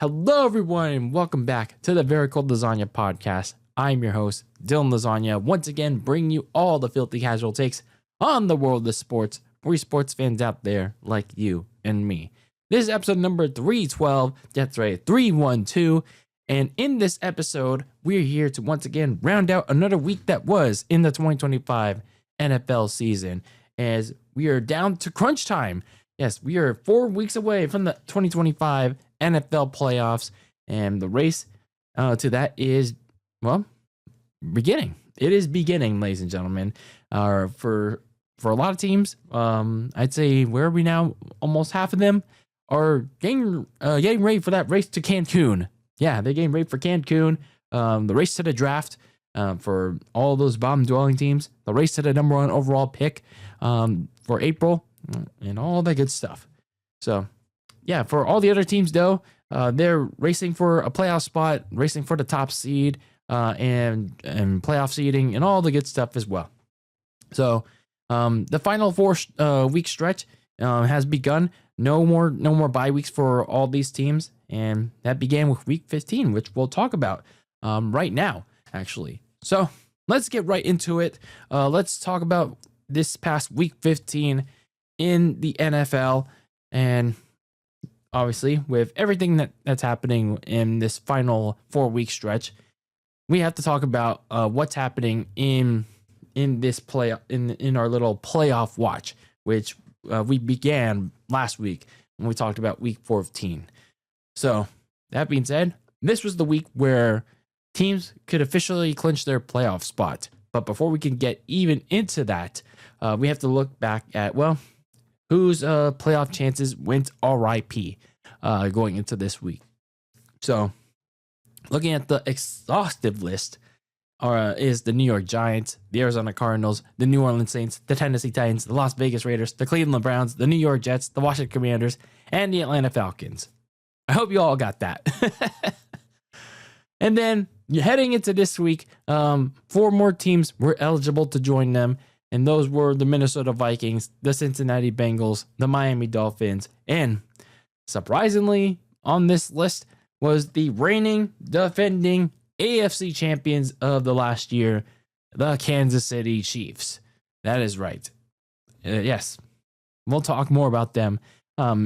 Hello, everyone, and welcome back to the Very Cold Lasagna Podcast. I'm your host, Dylan Lasagna, once again bringing you all the filthy casual takes on the world of sports for you sports fans out there like you and me. This is episode number 312, that's right, 312, and in this episode, we're here to once again round out another week that was in the 2025 NFL season, as we are down to crunch time. Yes, we are 4 weeks away from the 2025 NFL playoffs, and the race to that is, well, beginning. It is beginning, ladies and gentlemen. For a lot of teams, I'd say, where are we now? Almost half of them are getting ready for that race to Cancun. Yeah, they're getting ready for Cancun. The race to the draft for all those bottom-dwelling teams. The race to the number one overall pick for April, and all that good stuff. So, yeah, for all the other teams, though, they're racing for a playoff spot, racing for the top seed, and playoff seeding, and all the good stuff as well. So, the final 4 week stretch has begun. No more bye weeks for all these teams, and that began with week 15, which we'll talk about right now, actually. So, let's get right into it. Let's talk about this past week 15 in the NFL, and obviously, with everything that's happening in this final 4 week stretch, we have to talk about what's happening in this in our little playoff watch, which we began last week when we talked about week 14. So that being said, this was the week where teams could officially clinch their playoff spot. But before we can get even into that, we have to look back at, well, whose playoff chances went RIP going into this week. So, looking at the exhaustive list is the New York Giants, the Arizona Cardinals, the New Orleans Saints, the Tennessee Titans, the Las Vegas Raiders, the Cleveland Browns, the New York Jets, the Washington Commanders, and the Atlanta Falcons. I hope you all got that. And then, heading into this week, 4 more teams were eligible to join them. And those were the Minnesota Vikings, the Cincinnati Bengals, the Miami Dolphins, and surprisingly on this list was the reigning, defending AFC champions of the last year, the Kansas City Chiefs. That is right. Yes, we'll talk more about them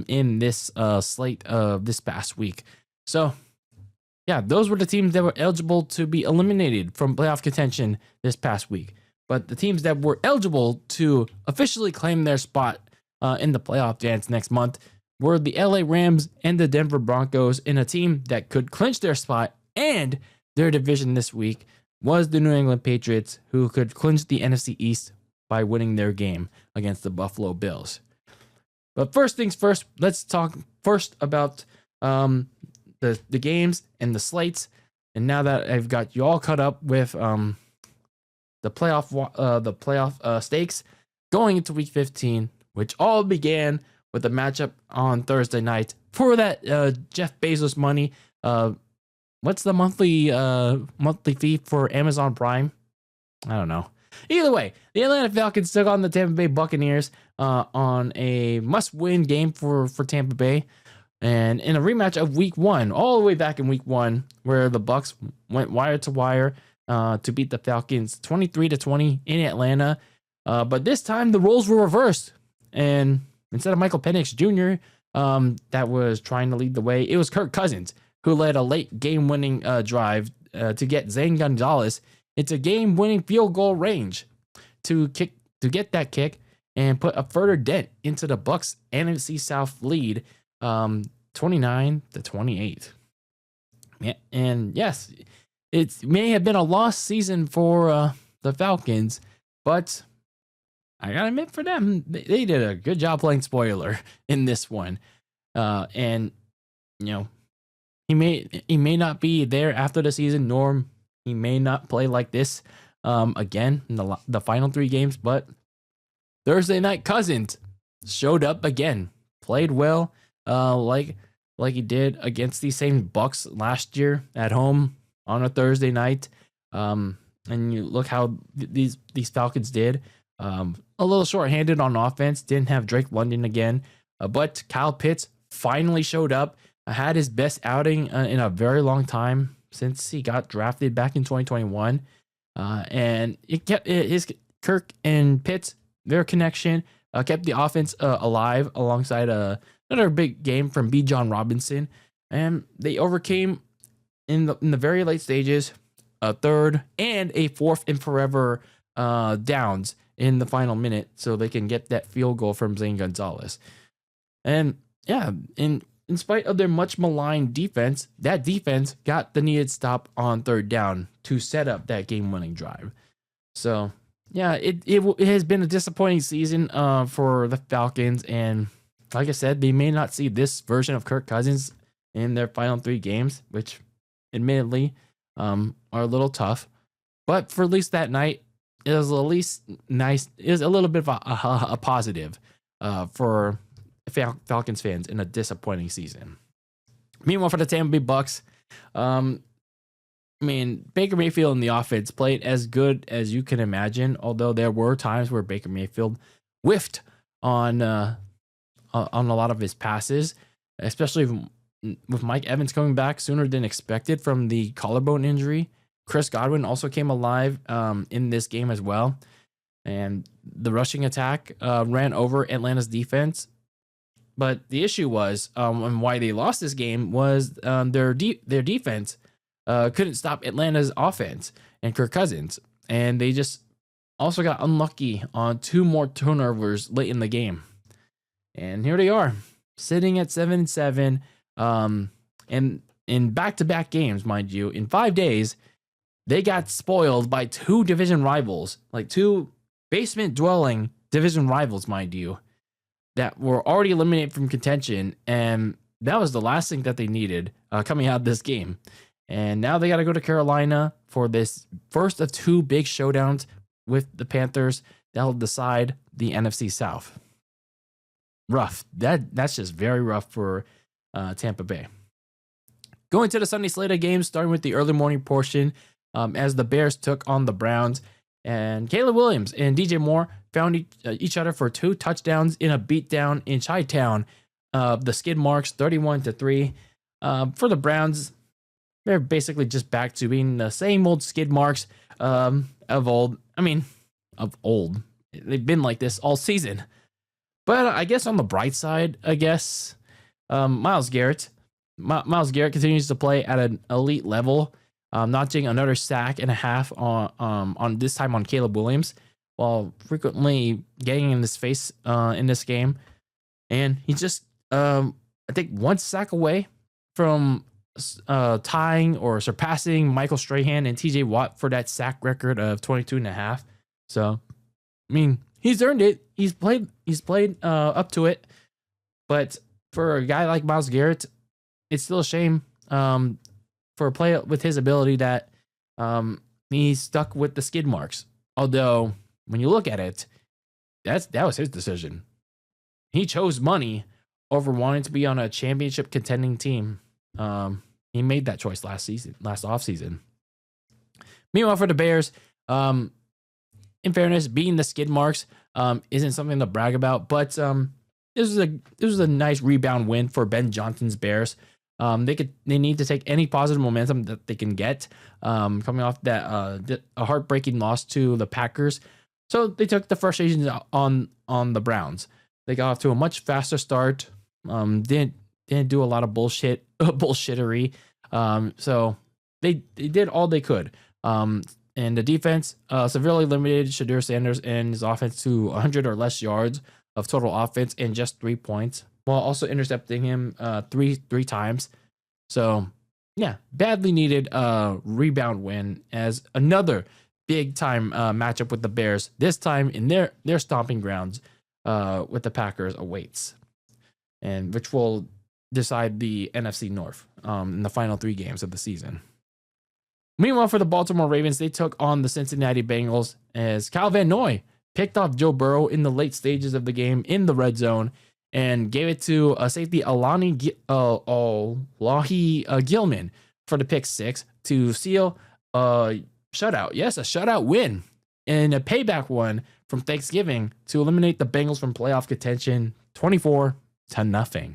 in this slate of this past week. So, yeah, those were the teams that were eligible to be eliminated from playoff contention this past week. But the teams that were eligible to officially claim their spot in the playoff dance next month were the LA Rams and the Denver Broncos, in a team that could clinch their spot and their division this week was the New England Patriots, who could clinch the NFC East by winning their game against the Buffalo Bills. But first things first, let's talk first about the games and the slates. And now that I've got you all caught up with the playoff stakes going into week 15, which all began with a matchup on Thursday night for that Jeff Bezos money. What's the monthly fee for Amazon Prime? I don't know. Either way, the Atlanta Falcons took on the Tampa Bay Buccaneers on a must-win game for Tampa Bay, and in a rematch of week 1, all the way back in week 1, where the Bucs went wire to wire to beat the Falcons 23-20 in Atlanta. But this time the roles were reversed, and instead of Michael Penix Jr. That was trying to lead the way, it was Kirk Cousins who led a late game-winning drive to get Zane Gonzalez into game-winning field goal range to get that kick and put a further dent into the Bucs NFC South lead, 29-28. Yeah, and yes, it may have been a lost season for the Falcons, but I gotta admit, for them, they did a good job playing spoiler in this one. And you know, he may not be there after the season, nor he may not play like this again in the final 3 games. But Thursday night, Cousins showed up again, played well, like he did against these same Bucs last year at home on a Thursday night. And you look how these Falcons did. A little short-handed on offense, didn't have Drake London again, but Kyle Pitts finally showed up had his best outing in a very long time since he got drafted back in 2021. And it kept his Kirk and Pitts, their connection kept the offense alive alongside another big game from B. John Robinson. And they overcame in the very late stages a third and a fourth and forever downs in the final minute so they can get that field goal from Zane Gonzalez. And yeah, in spite of their much maligned defense, that defense got the needed stop on third down to set up that game-winning drive. So yeah, it has been a disappointing season for the Falcons, and like I said, they may not see this version of Kirk Cousins in their final 3 games, which admittedly are a little tough. But for at least that night, it was at least nice. It was a little bit of a positive for Falcons fans in a disappointing season. Meanwhile, for the Tampa Bay Bucks, Baker Mayfield and the offense played as good as you can imagine, although there were times where Baker Mayfield whiffed on a lot of his passes, especially with Mike Evans coming back sooner than expected from the collarbone injury. Chris Godwin also came alive in this game as well. And the rushing attack ran over Atlanta's defense. But the issue was, and why they lost this game was their defense couldn't stop Atlanta's offense and Kirk Cousins. And they just also got unlucky on 2 more turnovers late in the game. And here they are, sitting at 7-7, and in back-to-back games, mind you, in 5 days, they got spoiled by 2 division rivals, like 2 basement-dwelling division rivals, mind you, that were already eliminated from contention, and that was the last thing that they needed coming out of this game. And now they got to go to Carolina for this first of 2 big showdowns with the Panthers that will decide the NFC South. Rough. That's just very rough for Tampa Bay. Going to the Sunday slate of games, starting with the early morning portion, as the Bears took on the Browns. And Caleb Williams and DJ Moore found each other for 2 touchdowns in a beatdown in Chi-Town. The skid marks 31-3. For the Browns, they're basically just back to being the same old skid marks of old. Of old. They've been like this all season. But I guess on the bright side, Myles Garrett continues to play at an elite level, notching another sack and a half on this time on Caleb Williams, while frequently getting in his face in this game. And he's just, I think, 1 sack away from tying or surpassing Michael Strahan and TJ Watt for that sack record of 22.5. So, he's earned it. He's played up to it. But for a guy like Myles Garrett, it's still a shame for a player with his ability that he's stuck with the skid marks. Although, when you look at it, that was his decision. He chose money over wanting to be on a championship contending team. He made that choice last offseason. Meanwhile, for the Bears, in fairness, beating the skid marks isn't something to brag about, but this was a nice rebound win for Ben Johnson's Bears. They need to take any positive momentum that they can get coming off that a heartbreaking loss to the Packers. So they took the frustrations on the Browns. They got off to a much faster start. Didn't do a lot of bullshittery. So they did all they could. And the defense severely limited Shadur Sanders and his offense to 100 or less yards of total offense and just 3 points, while also intercepting him three times. So, yeah, badly needed rebound win as another big-time matchup with the Bears, this time in their stomping grounds with the Packers awaits, and which will decide the NFC North in the final 3 games of the season. Meanwhile, for the Baltimore Ravens, they took on the Cincinnati Bengals as Kyle Van Noy picked off Joe Burrow in the late stages of the game in the red zone and gave it to safety Alahi Gilman for the pick 6 to seal a shutout. Yes, a shutout win and a payback one from Thanksgiving to eliminate the Bengals from playoff contention 24-0.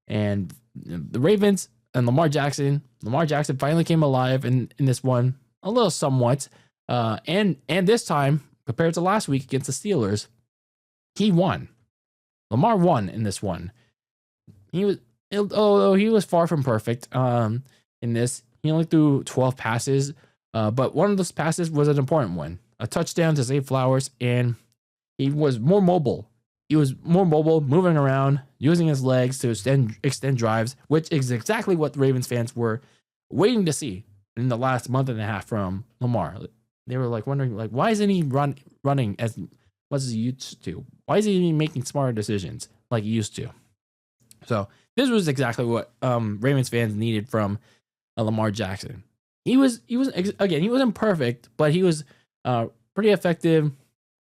And The Ravens and Lamar Jackson. Lamar Jackson finally came alive in this one, a little somewhat. And this time, compared to last week against the Steelers, he won. Lamar won in this one. Although he was far from perfect in this. He only threw 12 passes, but one of those passes was an important one. A touchdown to Zay Flowers, and he was more mobile. He was more mobile, moving around, using his legs to extend drives, which is exactly what the Ravens fans were waiting to see in the last month and a half from Lamar. They were like wondering, like, why isn't he running as much as he used to? Why is he making smarter decisions like he used to? So this was exactly what Ravens fans needed from Lamar Jackson. He wasn't perfect, but he was pretty effective,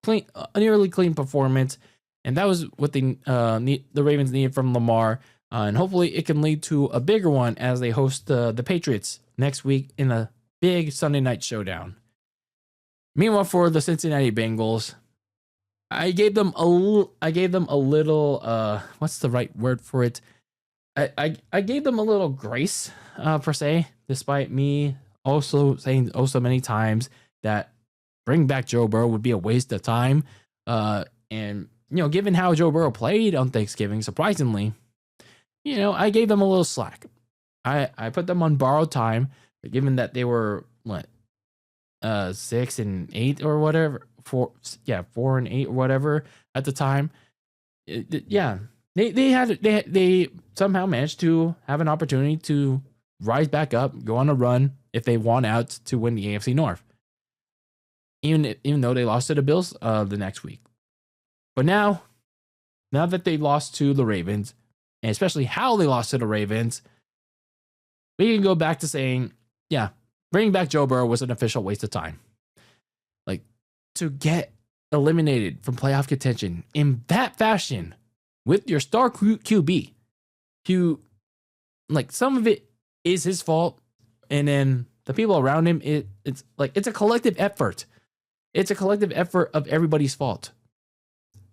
clean, nearly clean performance, and that was what the Ravens needed from Lamar. And hopefully it can lead to a bigger one as they host the Patriots next week in a big Sunday night showdown. Meanwhile, for the Cincinnati Bengals, I gave them a little what's the right word for it? I gave them a little grace per se, despite me also saying so many times that bring back Joe Burrow would be a waste of time. And given how Joe Burrow played on Thanksgiving, surprisingly, I gave them a little slack. I put them on borrowed time, given that they were 6 and 8 or whatever, 4 and 8 or whatever at the time. They somehow managed to have an opportunity to rise back up, go on a run if they want out to win the AFC North. Even though they lost to the Bills the next week. But now that they lost to the Ravens, and especially how they lost to the Ravens, we can go back to saying, bringing back Joe Burrow was an official waste of time. Like, to get eliminated from playoff contention in that fashion with your star QB, who, like, some of it is his fault, and then the people around him, it's a collective effort. It's a collective effort of everybody's fault.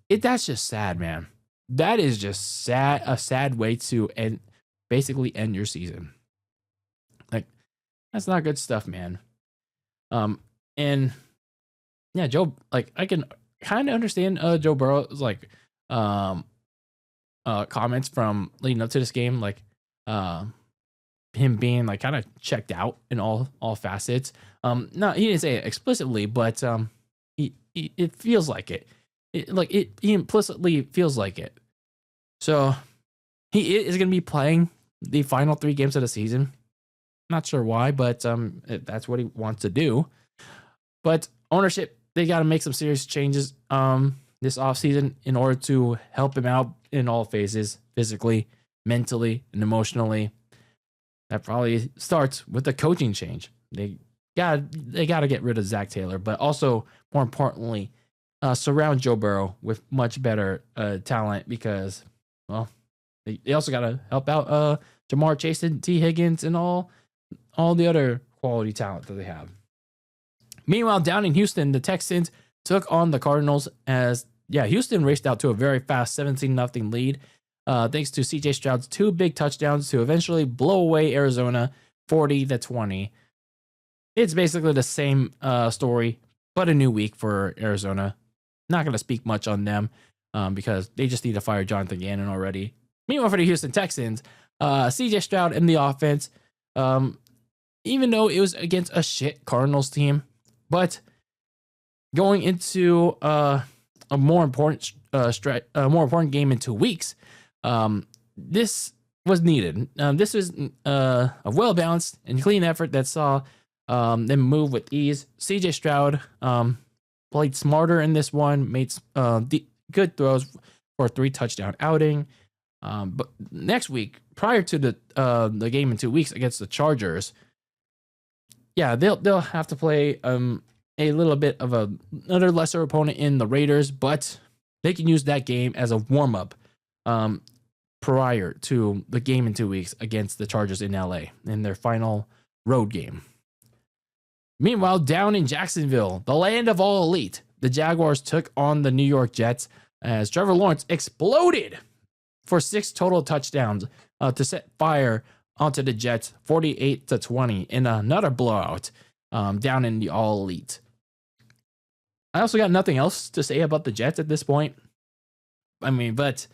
That's just sad, man. That is just sad. A sad way to basically end your season. Like, that's not good stuff, man. And yeah, Joe. Like, I can kind of understand Joe Burrow's comments from leading up to this game, like him being like kind of checked out in all facets. No, he didn't say it explicitly, but it feels like it. He implicitly feels like it. So he is going to be playing the final 3 games of the season. Not sure why, but that's what he wants to do. But ownership, they got to make some serious changes this offseason in order to help him out in all phases, physically, mentally, and emotionally. That probably starts with the coaching change. They got to get rid of Zach Taylor, but also, more importantly, surround Joe Burrow with much better talent, because, well, they also got to help out Jamar Chase and T. Higgins and all the other quality talent that they have. Meanwhile, down in Houston, the Texans took on the Cardinals as, Houston raced out to a very fast 17-0 lead, thanks to C.J. Stroud's 2 big touchdowns to eventually blow away Arizona 40-20. It's basically the same story, but a new week for Arizona. Not going to speak much on them because they just need to fire Jonathan Gannon already. Meanwhile, for the Houston Texans, C.J. Stroud in the offense, even though it was against a shit Cardinals team, but going into a more important game in 2 weeks, this was needed. This was a well-balanced and clean effort that saw them move with ease. C.J. Stroud played smarter in this one, made good throws for a 3-touchdown outing. But next week, prior to the game in 2 weeks against the Chargers, they'll have to play a little bit of another lesser opponent in the Raiders, but they can use that game as a warm-up prior to the game in 2 weeks against the Chargers in LA in their final road game. Meanwhile, down in Jacksonville, the land of all elite, the Jaguars took on the New York Jets as Trevor Lawrence exploded for 6 total touchdowns to set fire onto the Jets 48-20 in another blowout down in the All Elite. I also got nothing else to say about the Jets at this point. I mean, but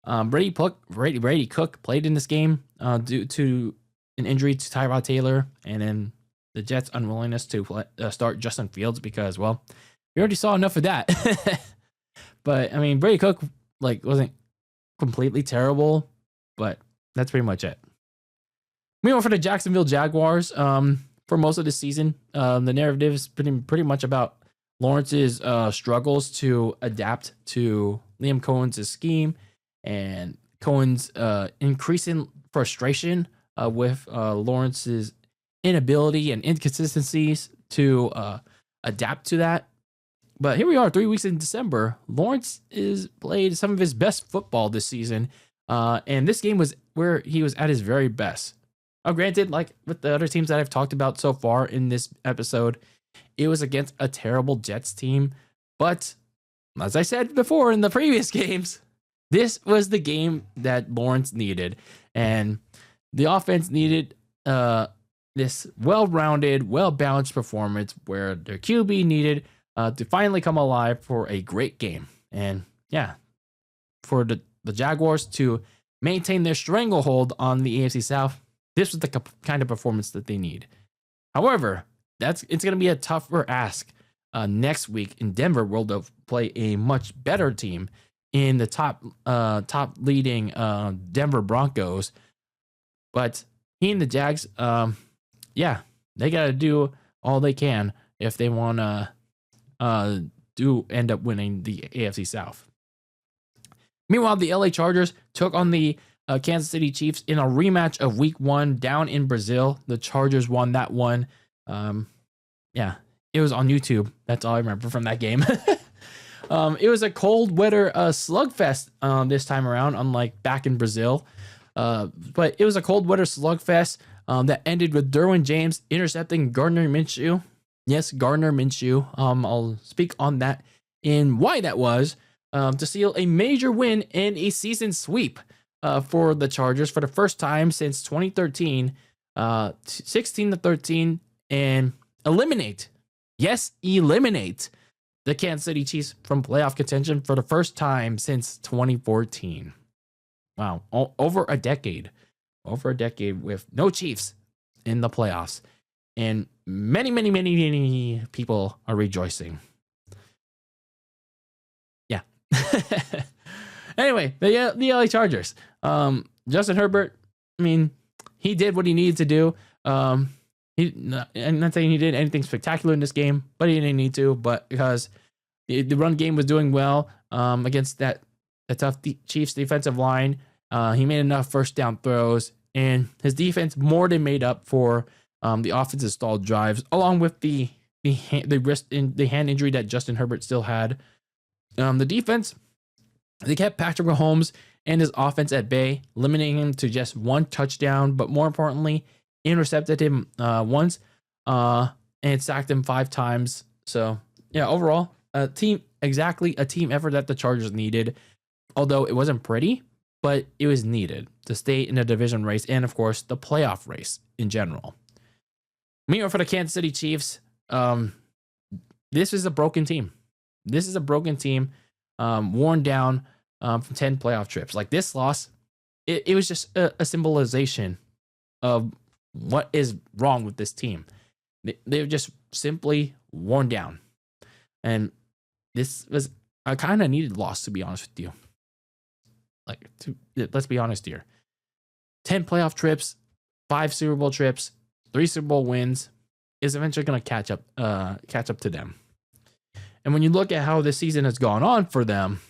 Brady Cook played in this game due to an injury to Tyrod Taylor, and then the Jets' unwillingness to start Justin Fields because, well, we already saw enough of that. But I mean, Brady Cook wasn't completely terrible, but that's pretty much it. Meanwhile, for the Jacksonville Jaguars, for most of the season, the narrative is pretty much about Lawrence's struggles to adapt to Liam Cohen's scheme and Cohen's increasing frustration with Lawrence's inability and inconsistencies to adapt to that. But here we are, 3 weeks in December. Lawrence is played some of his best football this season, and this game was where he was at his very best. Granted, like with the other teams that I've talked about so far in this episode, it was against a terrible Jets team. But as I said before in the previous games, this was the game that Lawrence needed. And the offense needed this well-rounded, well-balanced performance where their QB needed to finally come alive for a great game. And yeah, for the Jaguars to maintain their stranglehold on the AFC South, this was the kind of performance that they need. However, it's going to be a tougher ask next week in Denver, where they'll play a much better team in the top leading Denver Broncos. But he and the Jags, they got to do all they can if they want to do end up winning the AFC South. Meanwhile, the LA Chargers took on the Kansas City Chiefs in a rematch of Week 1 down in Brazil. The Chargers won that one. It was on YouTube. That's all I remember from that game. It was a cold weather slugfest this time around, unlike back in Brazil. But it was a cold weather slugfest that ended with Derwin James intercepting Gardner Minshew. Yes, Gardner Minshew. I'll speak on that and why that was to seal a major win and a season sweep for the Chargers for the first time since 2013, 16-13, and eliminate the Kansas City Chiefs from playoff contention for the first time since 2014. Wow, over a decade with no Chiefs in the playoffs, and many people are rejoicing. Yeah. Anyway, the LA Chargers. Justin Herbert, I mean, he did what he needed to do. I'm not saying he did anything spectacular in this game, but he didn't need to. But because the run game was doing well against that tough Chiefs defensive line, he made enough first down throws, and his defense more than made up for the offensive stalled drives, along with the hand injury that Justin Herbert still had. The defense, they kept Patrick Mahomes and his offense at bay, limiting him to just 1 touchdown, but more importantly, intercepted him once and sacked him 5 times. So yeah, overall, a team effort that the Chargers needed, although it wasn't pretty, but it was needed to stay in the division race and, of course, the playoff race in general. Meanwhile, for the Kansas City Chiefs, this is a broken team. Worn down from 10 playoff trips. Like this loss, it was just a symbolization of what is wrong with this team. They're just simply worn down. And this was a kind of needed loss, to be honest with you. Let's be honest here. 10 playoff trips, 5 Super Bowl trips, 3 Super Bowl wins is eventually going to catch up to them. And when you look at how this season has gone on for them,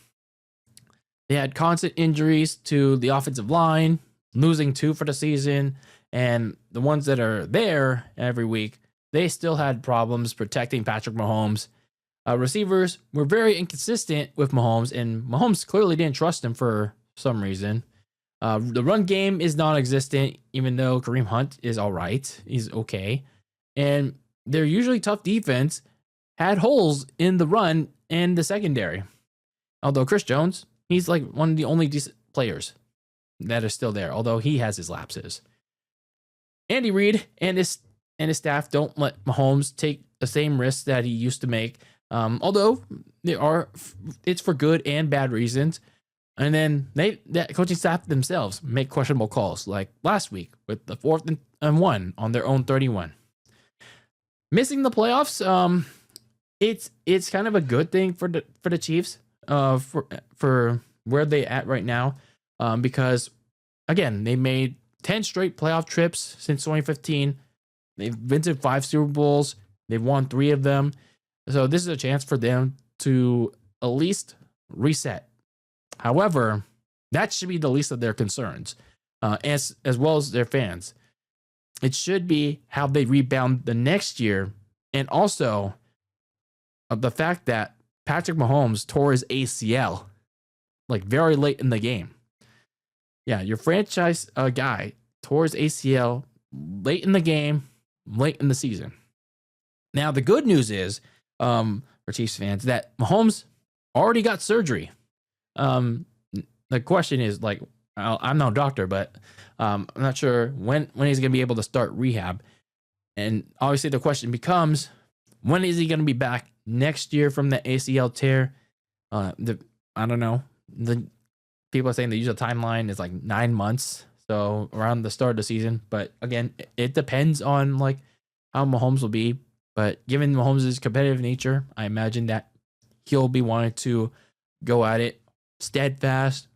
they had constant injuries to the offensive line, losing 2 for the season, and the ones that are there every week, they still had problems protecting Patrick Mahomes. Receivers were very inconsistent with Mahomes, and Mahomes clearly didn't trust him for some reason. The run game is non-existent, even though Kareem Hunt is all right. He's okay. And their usually tough defense had holes in the run and the secondary. Although Chris Jones, he's like one of the only players that are still there, although he has his lapses. Andy Reid and his staff don't let Mahomes take the same risks that he used to make, although it's for good and bad reasons. And then that coaching staff themselves make questionable calls, like last week with the 4th and 1 on their own 31. Missing the playoffs, it's kind of a good thing for the Chiefs, for where they at right now, because again, they made 10 straight playoff trips since 2015. They've been to 5 Super Bowls. They've won 3 of them. So this is a chance for them to at least reset. However, that should be the least of their concerns, as well as their fans. It should be how they rebound the next year, and also the fact that Patrick Mahomes tore his ACL like very late in the game. Yeah, your franchise guy tore his ACL late in the game, late in the season. Now, the good news is, for Chiefs fans, that Mahomes already got surgery. The question is, like, I'm no doctor, but I'm not sure when he's going to be able to start rehab. And obviously the question becomes, when is he going to be back next year from the ACL tear? I don't know. The people are saying the usual timeline is like 9 months. So around the start of the season. But again, it depends on like how Mahomes will be. But given Mahomes' competitive nature, I imagine that he'll be wanting to go at it steadfast,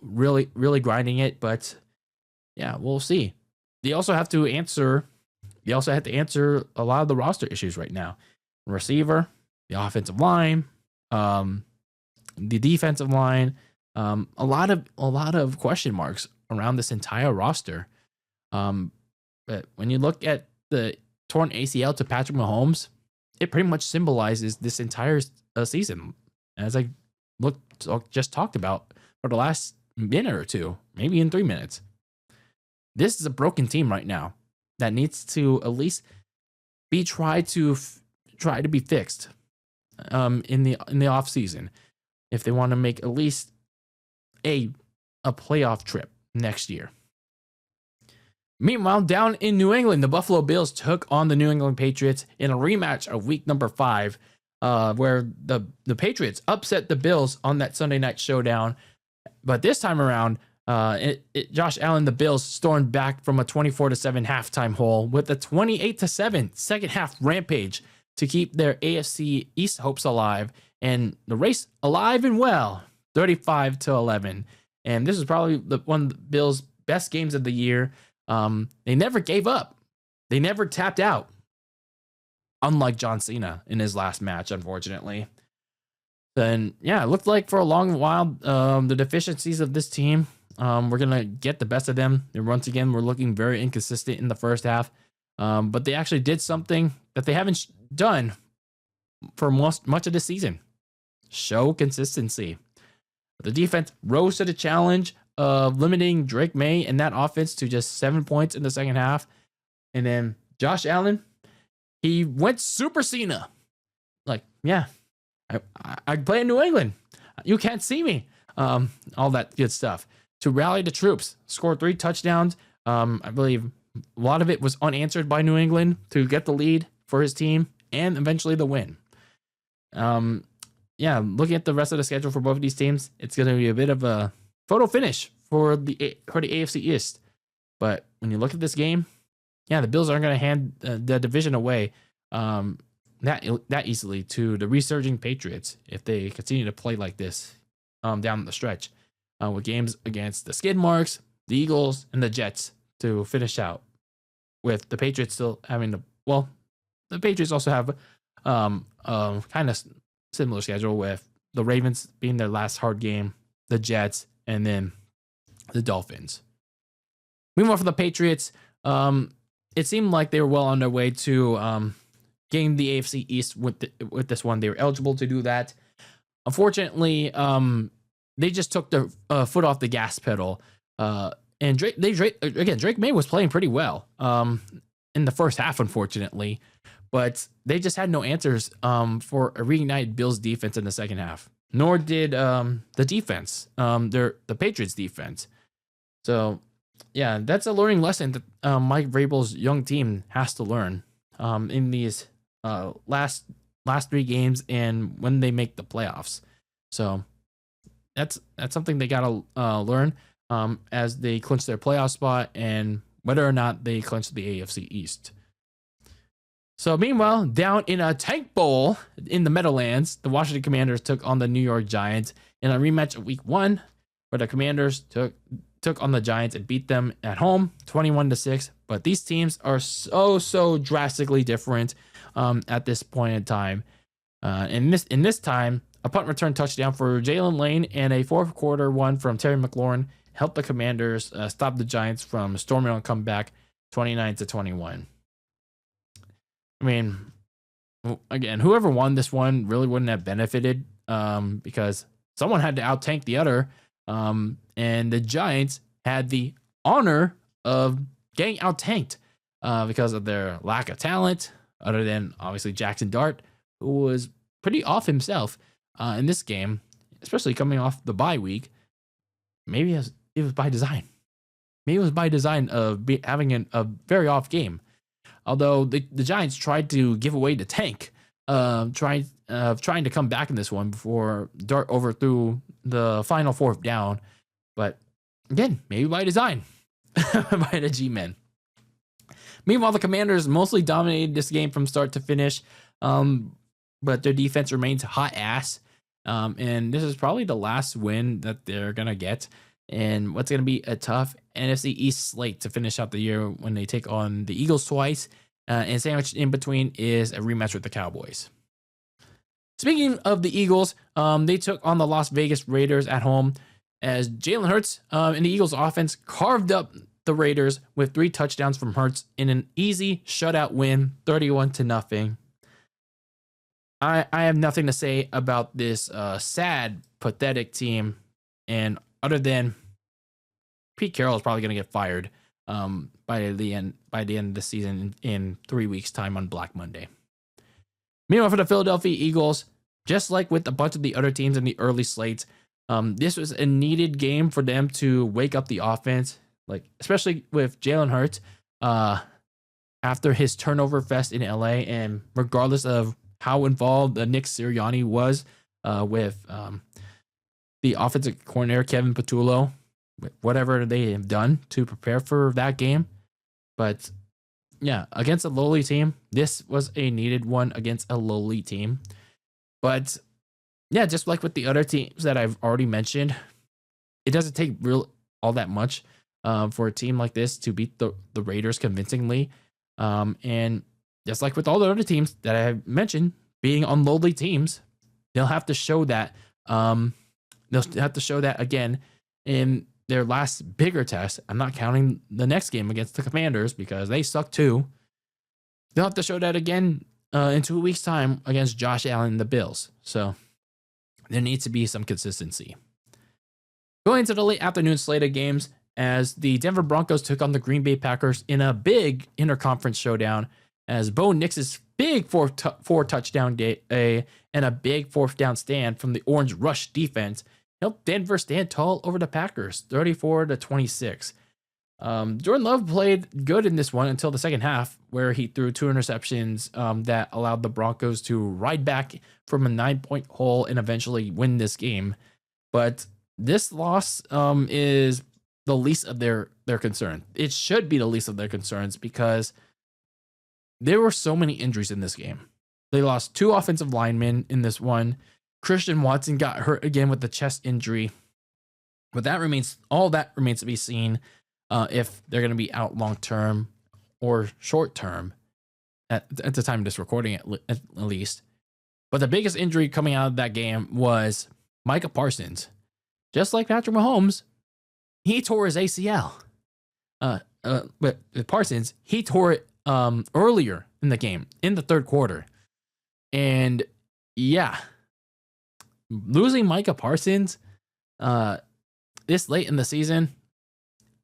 really, really grinding it. But yeah, we'll see. They also have to answer a lot of the roster issues right now. Receiver, the offensive line, the defensive line, a lot of question marks around this entire roster. But when you look at the torn ACL to Patrick Mahomes, it pretty much symbolizes this entire season, as I just talked about for the last minute or two, maybe in 3 minutes. This is a broken team right now that needs to at least try to be fixed in the off season if they want to make at least a playoff trip next year. Meanwhile, down in New England, the Buffalo Bills took on the New England Patriots in a rematch of week number 5, where the Patriots upset the Bills on that Sunday night showdown. But this time around, Josh Allen, the Bills, stormed back from a 24-7 halftime hole with a 28-7 second half rampage to keep their AFC East hopes alive and the race alive and well, 35-11. And this is probably one of the Bills' best games of the year. They never gave up. They never tapped out. Unlike John Cena in his last match, unfortunately. Then, yeah, it looked like for a long while, the deficiencies of this team, we're going to get the best of them. And once again, we're looking very inconsistent in the first half. But they actually did something that they haven't done for much of the season. Show consistency. The defense rose to the challenge of limiting Drake May and that offense to just 7 points in the second half. And then Josh Allen, he went Super Cena. Like, yeah, I play in New England. You can't see me. All that good stuff. To rally the troops, scored 3 touchdowns. I believe a lot of it was unanswered by New England to get the lead for his team and eventually the win. Yeah, looking at the rest of the schedule for both of these teams, it's going to be a bit of a photo finish for the AFC East. But when you look at this game, yeah, the Bills aren't going to hand the division away that easily to the resurging Patriots if they continue to play like this down the stretch, with games against the Skid Marks, the Eagles, and the Jets to finish out. With the Patriots still having the Patriots also have kind of similar schedule with the Ravens being their last hard game, the Jets, and then the Dolphins. Meanwhile, for the Patriots, it seemed like they were well on their way to gain the AFC East with this one. They were eligible to do that. Unfortunately, they just took their foot off the gas pedal. And Drake May was playing pretty well in the first half, unfortunately. But they just had no answers for a reignited Bills defense in the second half. nor did the defense, the Patriots defense. So, yeah, that's a learning lesson that Mike Vrabel's young team has to learn in these last 3 games and when they make the playoffs. So that's something they gotta learn as they clinch their playoff spot and whether or not they clinch the AFC East. So meanwhile, down in a tank bowl in the Meadowlands, the Washington Commanders took on the New York Giants in a rematch of Week 1, where the Commanders took on the Giants and beat them at home 21-6. But these teams are so drastically different at this point in time. In this time, a punt return touchdown for Jalen Lane and a fourth quarter one from Terry McLaurin helped the Commanders stop the Giants from storming on comeback 29-21. I mean, again, whoever won this one really wouldn't have benefited because someone had to out-tank the other. And the Giants had the honor of getting out-tanked because of their lack of talent, other than obviously Jackson Dart, who was pretty off himself in this game, especially coming off the bye week. Maybe it was by design. Maybe it was by design of having a very off game. Although the Giants tried to give away the tank, trying to come back in this one before Dart overthrew the final fourth down. But again, maybe by design by the G-men. Meanwhile, the Commanders mostly dominated this game from start to finish, but their defense remains hot ass. And this is probably the last win that they're going to get. And what's going to be a tough NFC East slate to finish out the year when they take on the Eagles twice. And sandwiched in between is a rematch with the Cowboys. Speaking of the Eagles, they took on the Las Vegas Raiders at home as Jalen Hurts and the Eagles offense carved up the Raiders with 3 touchdowns from Hurts in an easy shutout win, 31-0. I have nothing to say about this sad, pathetic team, and other than Pete Carroll is probably going to get fired by the end of the season in 3 weeks' time on Black Monday. Meanwhile, for the Philadelphia Eagles, just like with a bunch of the other teams in the early slates, this was a needed game for them to wake up the offense, like especially with Jalen Hurts after his turnover fest in LA, and regardless of how involved Nick Sirianni was with the offensive coordinator Kevin Patullo, whatever they have done to prepare for that game. But yeah, against a lowly team, this was a needed one against a lowly team. But yeah, just like with the other teams that I've already mentioned, it doesn't take all that much for a team like this to beat the Raiders convincingly. And just like with all the other teams that I have mentioned, being on lowly teams, they'll have to show that. They'll have to show that again in their last bigger test. I'm not counting the next game against the Commanders because they suck too. They'll have to show that again in 2 weeks' time against Josh Allen and the Bills. So there needs to be some consistency. Going into the late afternoon slate of games, as the Denver Broncos took on the Green Bay Packers in a big interconference showdown, as Bo Nix's big four touchdown day and a big fourth down stand from the Orange Rush defense helped Denver stand tall over the Packers, 34-26. Jordan Love played good in this one until the second half, where he threw 2 interceptions that allowed the Broncos to ride back from a 9-point hole and eventually win this game. But this loss is the least of their concern. It should be the least of their concerns because there were so many injuries in this game. They lost 2 offensive linemen in this one. Christian Watson got hurt again with the chest injury. But all that remains to be seen if they're going to be out long term or short term at the time of this recording, at least. But the biggest injury coming out of that game was Micah Parsons. Just like Patrick Mahomes, he tore his ACL. But with Parsons, he tore it earlier in the game, in the third quarter. And yeah, losing Micah Parsons this late in the season,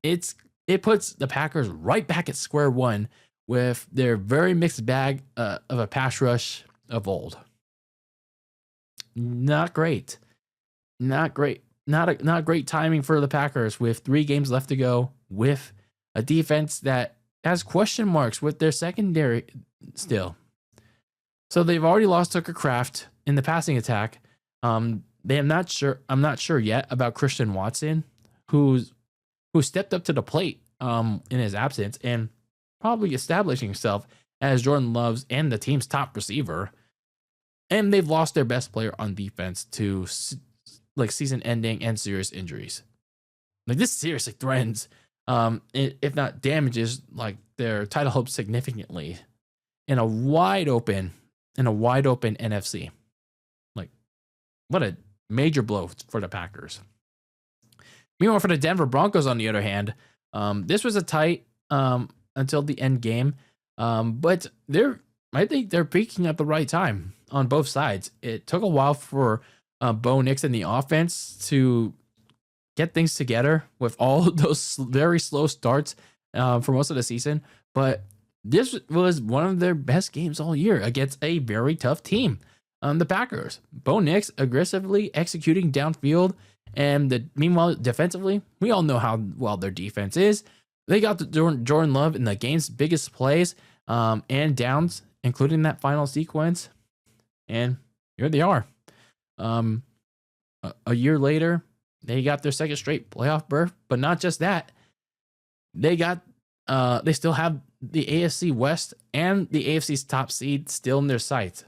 it puts the Packers right back at square one with their very mixed bag of a pass rush of old. Not great. not great. Not great timing for the Packers with 3 games left to go, with a defense that has question marks with their secondary still. So they've already lost Tucker Kraft in the passing attack. They am not sure. I'm not sure yet about Christian Watson, who stepped up to the plate in his absence and probably establishing himself as Jordan Love's and the team's top receiver. And they've lost their best player on defense to season-ending and serious injuries. Like, this seriously threatens, if not damages, like their title hopes significantly in a wide open NFC. Like, what a major blow for the Packers. Meanwhile, for the Denver Broncos, on the other hand, this was a tight until the end game, but I think they're peaking at the right time on both sides. It took a while for Bo Nix and the offense to get things together with all those very slow starts for most of the season. But this was one of their best games all year against a very tough team, the Packers. Bo Nix aggressively executing downfield. And meanwhile, defensively, we all know how well their defense is. They got Jordan Love in the game's biggest plays and downs, including that final sequence. And here they are. A year later, they got their second straight playoff berth, but not just that. They still have the AFC West and the AFC's top seed still in their sights.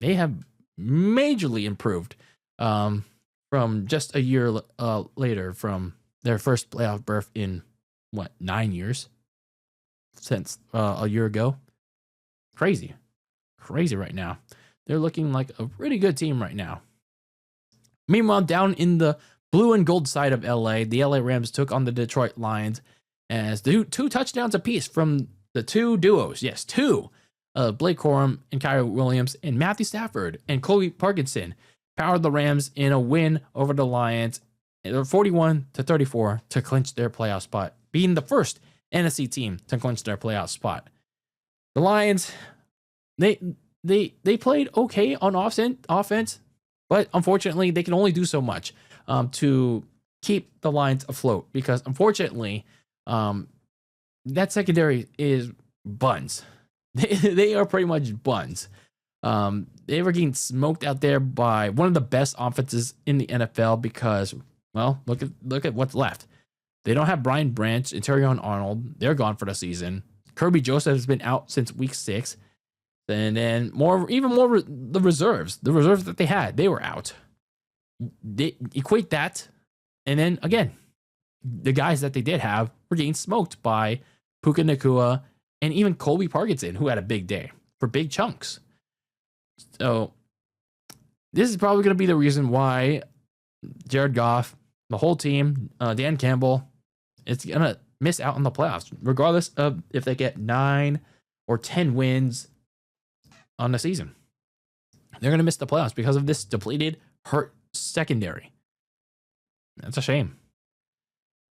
They have majorly improved from just a year later from their first playoff berth in 9 years since a year ago. Crazy right now. They're looking like a pretty good team right now. Meanwhile, down in the blue and gold side of LA, the LA Rams took on the Detroit Lions as two touchdowns apiece from the two duos. Yes, two. Blake Corum and Kyrie Williams and Matthew Stafford and Colby Parkinson powered the Rams in a win over the Lions, 41-34, to clinch their playoff spot, being the first NFC team to clinch their playoff spot. The Lions, they played okay on offense, but unfortunately, they can only do so much to keep the Lions afloat because, unfortunately, that secondary is buns. They are pretty much buns. They were getting smoked out there by one of the best offenses in the NFL because, well, look at what's left. They don't have Brian Branch and Terrion Arnold. They're gone for the season. Kirby Joseph has been out since week 6. And then the reserves that they had, they were out. They equate that, and then again, the guys that they did have were getting smoked by Puka Nacua and even Colby Parkinson, who had a big day for big chunks. So this is probably going to be the reason why Jared Goff, the whole team, Dan Campbell, is going to miss out on the playoffs, regardless of if they get 9 or 10 wins on the season. They're going to miss the playoffs because of this depleted, hurt secondary. That's a shame.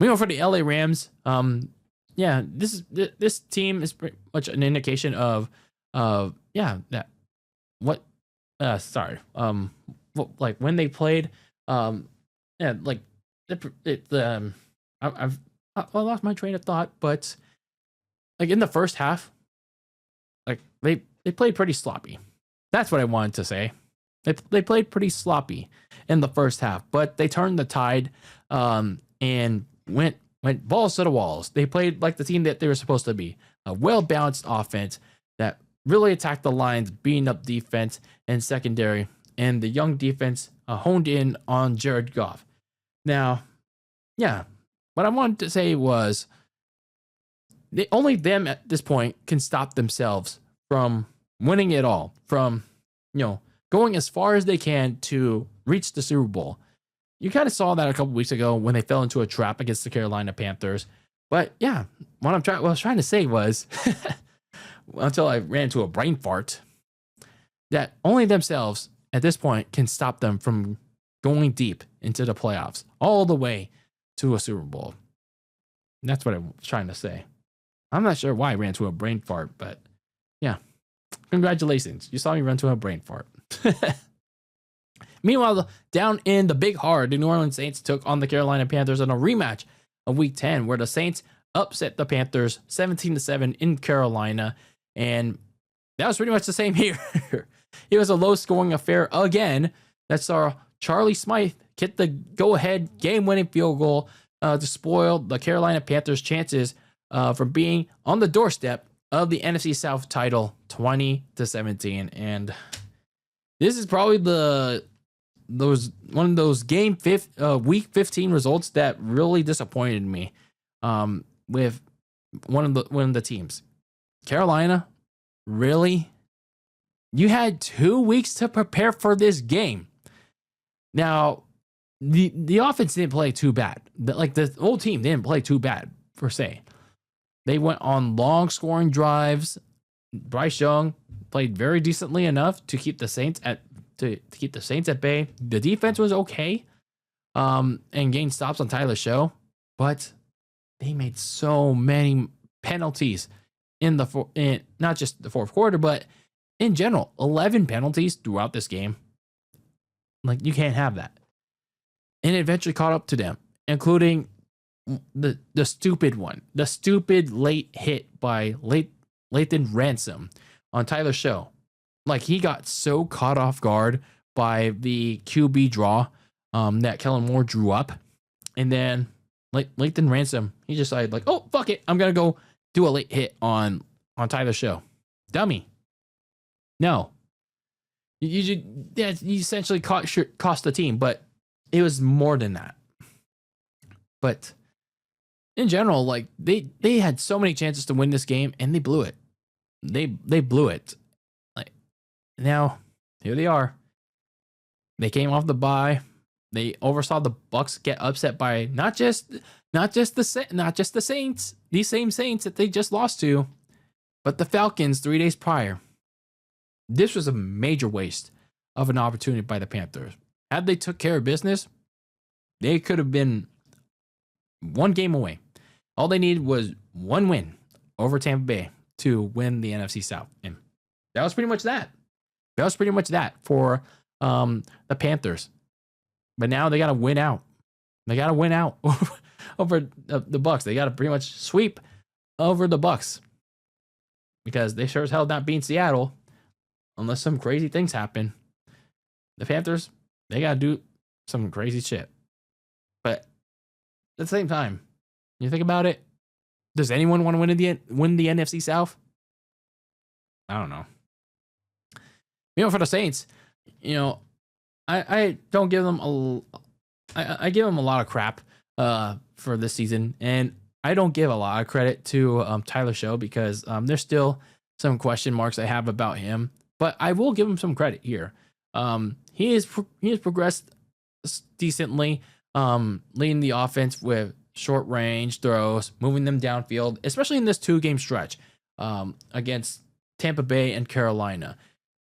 Moving on for the LA Rams, this team is pretty much an indication of when they played, I lost my train of thought, but like in the first half, like they played pretty sloppy. That's what I wanted to say. They played pretty sloppy in the first half, but they turned the tide and went balls to the walls. They played like the team that they were supposed to be. A well-balanced offense that really attacked the Lions, beating up defense and secondary, and the young defense honed in on Jared Goff. Now, what I wanted to say was only them at this point can stop themselves from winning it all, from going as far as they can to reach the Super Bowl. You kind of saw that a couple weeks ago when they fell into a trap against the Carolina Panthers. But yeah, what I was trying to say was, until I ran into a brain fart, that only themselves at this point can stop them from going deep into the playoffs, all the way to a Super Bowl. And that's what I was trying to say. I'm not sure why I ran into a brain fart, but yeah, congratulations. You saw me run to a brain fart. Meanwhile, down in the Big Hard, the New Orleans Saints took on the Carolina Panthers in a rematch of Week 10, where the Saints upset the Panthers 17-7 in Carolina, and that was pretty much the same here. It was a low-scoring affair again that saw Charlie Smythe hit the go-ahead game-winning field goal to spoil the Carolina Panthers' chances from being on the doorstep of the NFC South title 20-17. And this is probably one of those week 15 results that really disappointed me with one of the teams. Carolina, really? You had 2 weeks to prepare for this game. Now, the offense didn't play too bad. Like, the whole team didn't play too bad, per se. They went on long scoring drives. Bryce Young played very decently enough to keep the Saints at bay. The defense was okay, and gained stops on Tyler Show, but they made so many penalties in not just the fourth quarter, but in general, 11 penalties throughout this game. Like, you can't have that. And it eventually caught up to them, including the stupid one, the stupid late hit by Lathan Ransom on Tyler Show. Like, he got so caught off guard by the QB draw that Kellen Moore drew up. And then Lathan Ransom, he decided, like, oh, fuck it, I'm going to go do a late hit on Tyler Show. Dummy. No. You essentially cost the team, but it was more than that. But in general, like, they had so many chances to win this game, and they blew it. They blew it. Like, now here they are. They came off the bye. They oversaw the Bucs get upset by not just the Saints, these same Saints that they just lost to, but the Falcons 3 days prior. This was a major waste of an opportunity by the Panthers. Had they took care of business, they could have been one game away. All they needed was one win over Tampa Bay to win the NFC South. And that was pretty much that. That was pretty much that for the Panthers. But now they got to win out. They got to win out over the Bucs. They got to pretty much sweep over the Bucs, because they sure as hell not beating Seattle unless some crazy things happen. The Panthers, they got to do some crazy shit. But at the same time, you think about it, does anyone want to win the NFC South? I don't know. For the Saints, I don't give them I give them a lot of crap for this season, and I don't give a lot of credit to Tyler Show, because there's still some question marks I have about him. But I will give him some credit here. He has progressed decently, leading the offense with short range throws, moving them downfield, especially in this 2-game stretch against Tampa Bay and Carolina.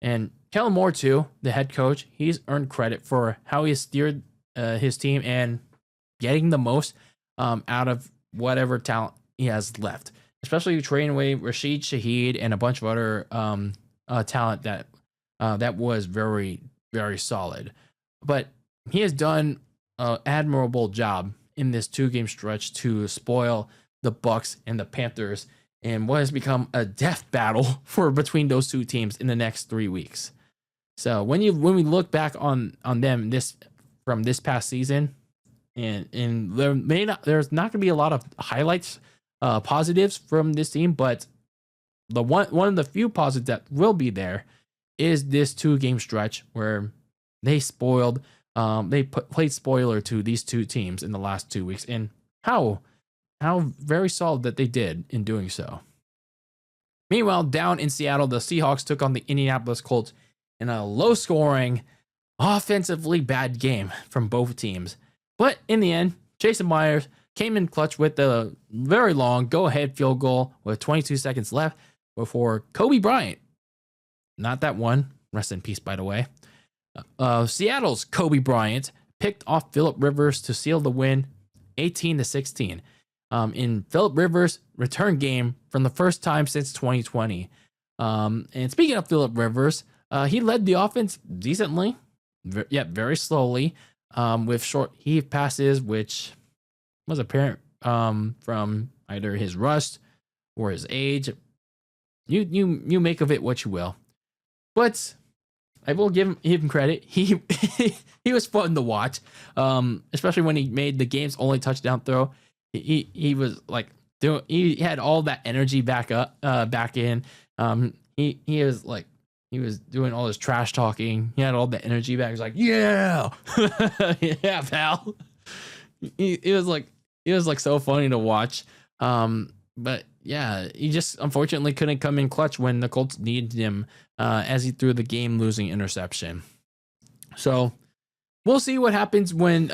And Kellen Moore, too, the head coach, he's earned credit for how he steered his team and getting the most out of whatever talent he has left, especially trading away Rashid Shaheed and a bunch of other talent that was very, very solid. But he has done an admirable job in this 2-game stretch to spoil the Bucs and the Panthers in what has become a death battle between those two teams in the next 3 weeks. So when we look back on them from this past season, and there's not going to be a lot of highlights, positives from this team, but the one of the few positives that will be there is this 2-game stretch where they played spoiler to these two teams in the last 2 weeks, and how very solid that they did in doing so. Meanwhile, down in Seattle, the Seahawks took on the Indianapolis Colts in a low-scoring, offensively bad game from both teams. But in the end, Jason Myers came in clutch with a very long go-ahead field goal with 22 seconds left before Kobe Bryant, not that one, rest in peace, by the way, Seattle's Kobe Bryant picked off Phillip Rivers to seal the win 18-16 in Phillip Rivers' return game from the first time since 2020. And speaking of Phillip Rivers, he led the offense decently. very slowly, with short heave passes, which was apparent from either his rust or his age. You make of it what you will. But I will give him credit. He he was fun to watch, especially when he made the game's only touchdown throw. He was like he had all that energy back in. He was like he was doing all his trash talking. He had all the energy back. He was like, yeah, yeah, pal. It was like so funny to watch. But yeah, he just unfortunately couldn't come in clutch when the Colts needed him, as he threw the game-losing interception. So we'll see what happens when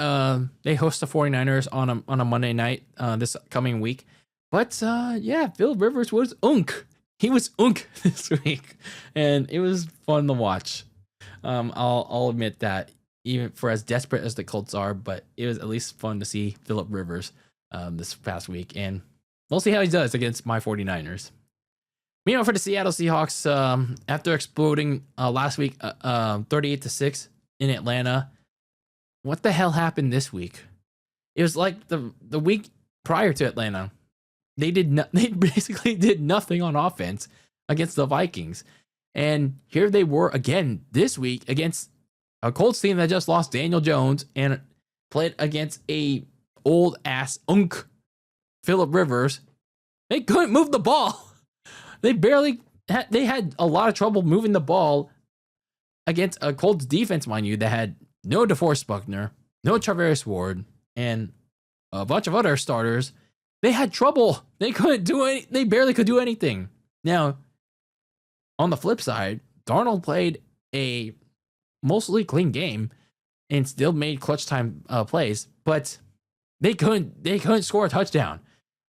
they host the 49ers on a Monday night this coming week. But yeah, Philip Rivers was unk. He was unk this week, and it was fun to watch. I'll admit that, even for as desperate as the Colts are, but it was at least fun to see Philip Rivers this past week, and we'll see how he does against my 49ers. Meanwhile, for the Seattle Seahawks, after exploding last week 38-6 in Atlanta, what the hell happened this week? It was like the week prior to Atlanta. They basically did nothing on offense against the Vikings. And here they were again this week against a Colts team that just lost Daniel Jones and played against a old ass unk Philip Rivers. They couldn't move the ball. They had a lot of trouble moving the ball against a Colts defense, mind you, that had no DeForest Buckner, no Travis Ward, and a bunch of other starters. They had trouble. They barely could do anything. Now, on the flip side, Darnold played a mostly clean game and still made clutch time plays, but they couldn't score a touchdown.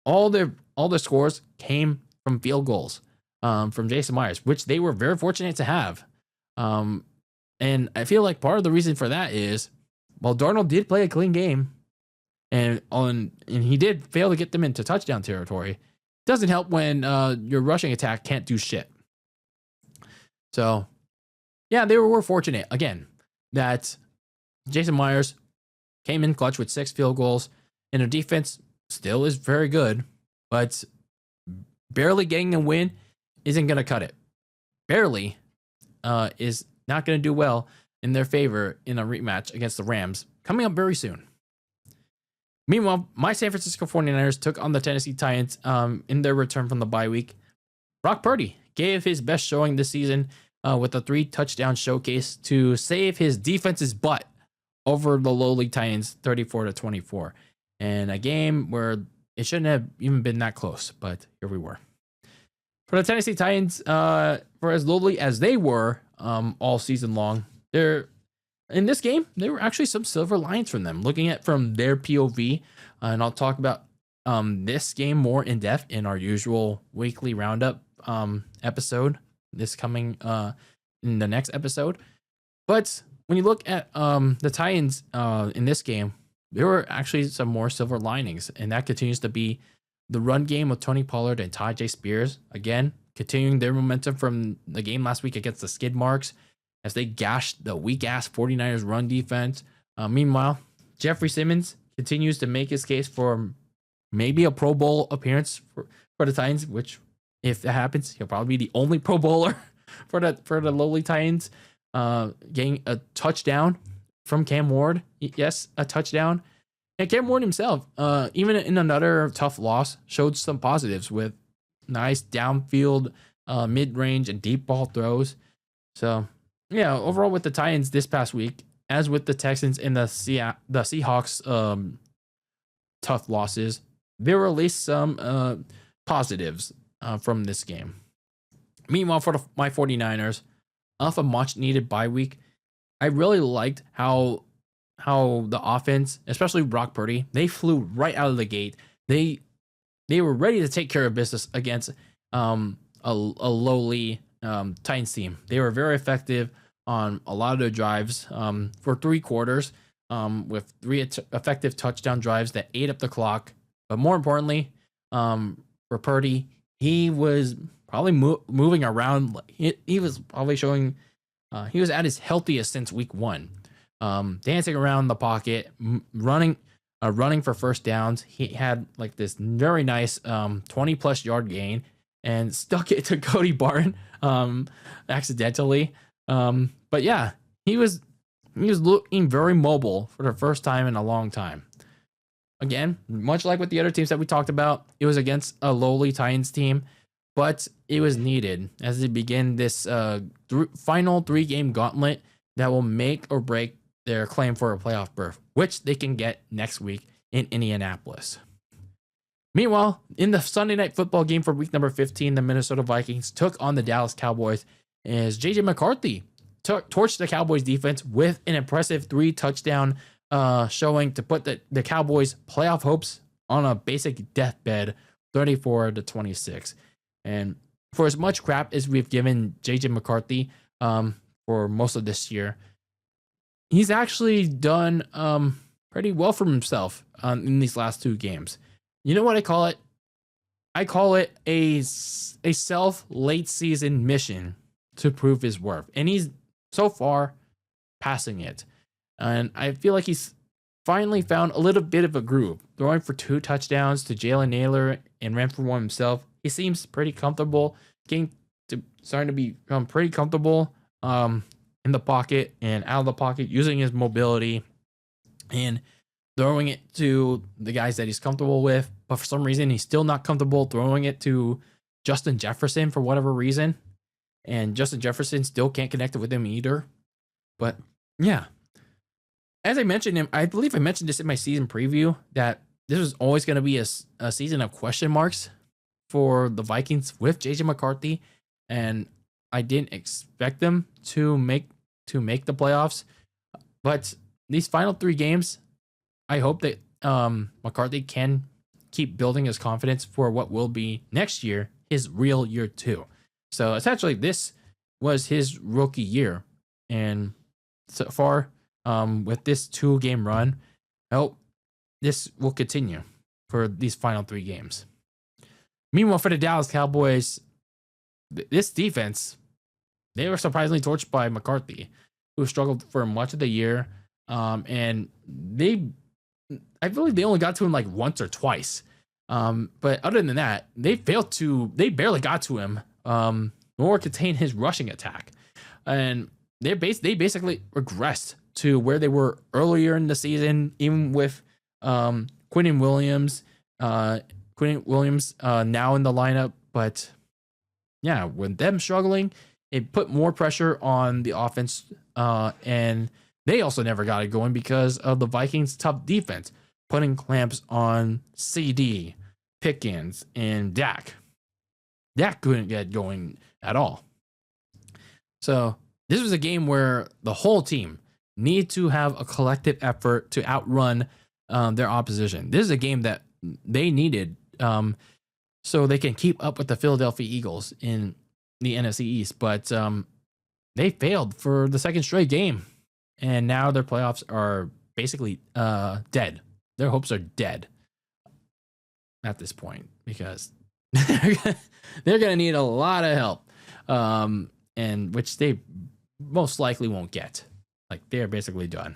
All their scores came from field goals from Jason Myers, which they were very fortunate to have. And I feel like part of the reason for that is, while Darnold did play a clean game, and he did fail to get them into touchdown territory, it doesn't help when your rushing attack can't do shit. So, yeah, they were fortunate, again, that Jason Myers came in clutch with 6 field goals, and their defense still is very good, but barely getting a win isn't going to cut it. Barely is not going to do well in their favor in a rematch against the Rams coming up very soon. Meanwhile, my San Francisco 49ers took on the Tennessee Titans in their return from the bye week. Brock Purdy gave his best showing this season with a 3-touchdown showcase to save his defense's butt over the lowly Titans 34-24. And a game where it shouldn't have even been that close, but here we were. For the Tennessee Titans, for as lowly as they were all season long, in this game, there were actually some silver lines from them, looking at from their POV. And I'll talk about this game more in depth in our usual weekly roundup episode, this coming in the next episode. But when you look at the Titans in this game, there were actually some more silver linings, and that continues to be the run game with Tony Pollard and Tyjae Spears. Again, continuing their momentum from the game last week against the Skid Marks, as they gashed the weak-ass 49ers run defense. Meanwhile, Jeffrey Simmons continues to make his case for maybe a Pro Bowl appearance for the Titans, which, if that happens, he'll probably be the only Pro Bowler for the lowly Titans, getting a touchdown from Cam Ward. Yes, a touchdown. And Cam Ward himself, even in another tough loss, showed some positives with nice downfield, mid-range, and deep ball throws. So, yeah, overall with the Titans this past week, as with the Texans and the Seahawks tough losses, there were at least some positives from this game. Meanwhile, for my 49ers, off a much-needed bye week, I really liked how the offense, especially Brock Purdy, they flew right out of the gate. They were ready to take care of business against a lowly Titans team. They were very effective on a lot of their drives for 3 quarters, with 3 effective touchdown drives that ate up the clock. But more importantly, for Purdy, he was probably moving around. He was probably showing he was at his healthiest since week 1. dancing around the pocket, running for first downs. He had like this very nice 20+ yard gain and stuck it to Cody Barton accidentally. But yeah, he was looking very mobile for the first time in a long time. Again, much like with the other teams that we talked about, it was against a lowly Titans team, but it was needed as they begin this final 3-game gauntlet that will make or break their claim for a playoff berth, which they can get next week in Indianapolis. Meanwhile, in the Sunday night football game for week number 15, the Minnesota Vikings took on the Dallas Cowboys as J.J. McCarthy torched the Cowboys defense with an impressive 3-touchdown showing to put the Cowboys' playoff hopes on a basic deathbed, 34-26. And for as much crap as we've given J.J. McCarthy for most of this year, he's actually done pretty well for himself in these last 2 games. You know what I call it? I call it a self late season mission to prove his worth. And he's so far passing it. And I feel like he's finally found a little bit of a groove. Throwing for 2 touchdowns to Jalen Naylor and ran for one himself. He seems pretty comfortable, starting to become pretty comfortable in the pocket and out of the pocket, using his mobility and throwing it to the guys that he's comfortable with. But for some reason, he's still not comfortable throwing it to Justin Jefferson for whatever reason. And Justin Jefferson still can't connect it with him either. But yeah, as I mentioned, I believe I mentioned this in my season preview, that this was always going to be a season of question marks for the Vikings with JJ McCarthy. And I didn't expect them to make the playoffs. But these final 3 games, I hope that McCarthy can keep building his confidence for what will be next year, his real year 2. So essentially, this was his rookie year. And so far, with this 2-game run, I hope this will continue for these final 3 games. Meanwhile, for the Dallas Cowboys, this defense, they were surprisingly torched by McCarthy, who struggled for much of the year. And I believe they only got to him like once or twice. But other than that, they barely got to him, nor contain his rushing attack. And they basically regressed to where they were earlier in the season, even with Quentin Williams now in the lineup. But yeah, with them struggling, it put more pressure on the offense, and they also never got it going because of the Vikings' tough defense, putting clamps on CD, Pickens, and Dak. Dak couldn't get going at all. So this was a game where the whole team need to have a collective effort to outrun their opposition. This is a game that they needed so they can keep up with the Philadelphia Eagles in the NFC East. But they failed for the second straight game. And now their playoffs are basically dead. Their hopes are dead at this point because they're going to need a lot of help, and which they most likely won't get. Like, they're basically done.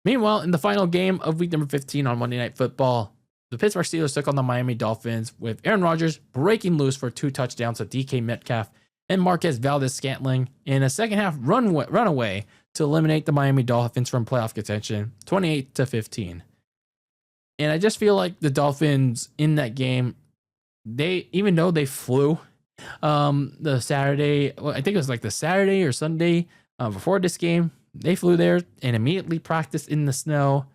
Meanwhile, in the final game of week number 15 on Monday Night Football, the Pittsburgh Steelers took on the Miami Dolphins with Aaron Rodgers breaking loose for 2 touchdowns to DK Metcalf and Marquez Valdez-Scantling in a second half runaway to eliminate the Miami Dolphins from playoff contention, 28-15. And I just feel like the Dolphins in that game, even though they flew the Saturday, I think it was like the Saturday or Sunday before this game, they flew there and immediately practiced in the snow,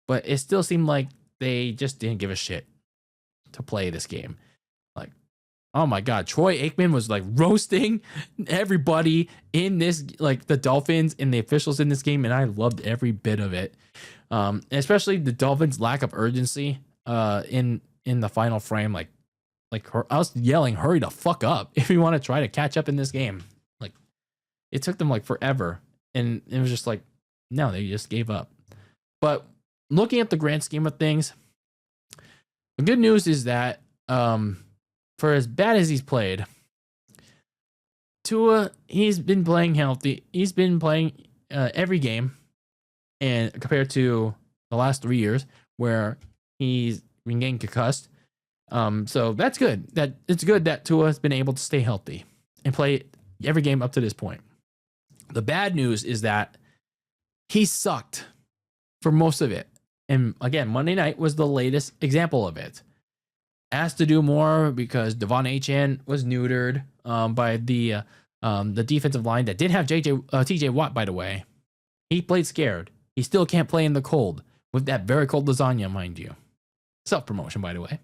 but it still seemed like they just didn't give a shit to play this game. Like, oh my God, Troy Aikman was like roasting everybody in this, like the Dolphins and the officials in this game, and I loved every bit of it. Especially the Dolphins' lack of urgency in the final frame. Like I was yelling, "Hurry the fuck up if you want to try to catch up in this game." Like, it took them like forever, and it was just like, no, they just gave up. But looking at the grand scheme of things, the good news is that for as bad as he's played, Tua, he's been playing healthy. He's been playing every game, and compared to the last 3 years where he's been getting concussed. So that's good. That it's good that Tua has been able to stay healthy and play every game up to this point. The bad news is that he sucked for most of it. And again, Monday night was the latest example of it. Asked to do more because Devon Achane was neutered by the defensive line that did have TJ Watt, by the way. He played scared. He still can't play in the cold with that very cold lasagna, mind you. Self-promotion, by the way.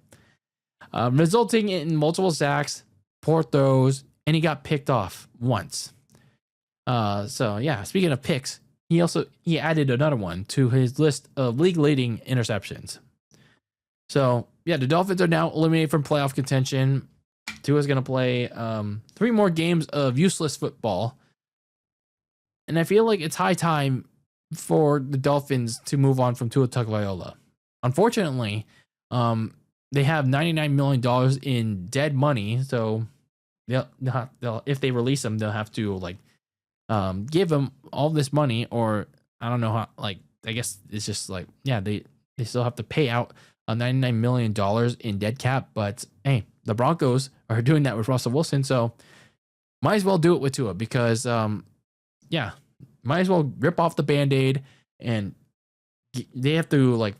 Resulting in multiple sacks, poor throws, and he got picked off once. So yeah, speaking of picks, he added another one to his list of league-leading interceptions. So yeah, the Dolphins are now eliminated from playoff contention. Tua's going to play 3 more games of useless football. And I feel like it's high time for the Dolphins to move on from Tua Tagovailoa. Unfortunately, they have $99 million in dead money, so they'll if they release him, they'll have to give him all this money, or I don't know how. I guess it's just they still have to pay out $99 million in dead cap. But hey, the Broncos are doing that with Russell Wilson, so might as well do it with Tua because might as well rip off the Band-Aid, and they have to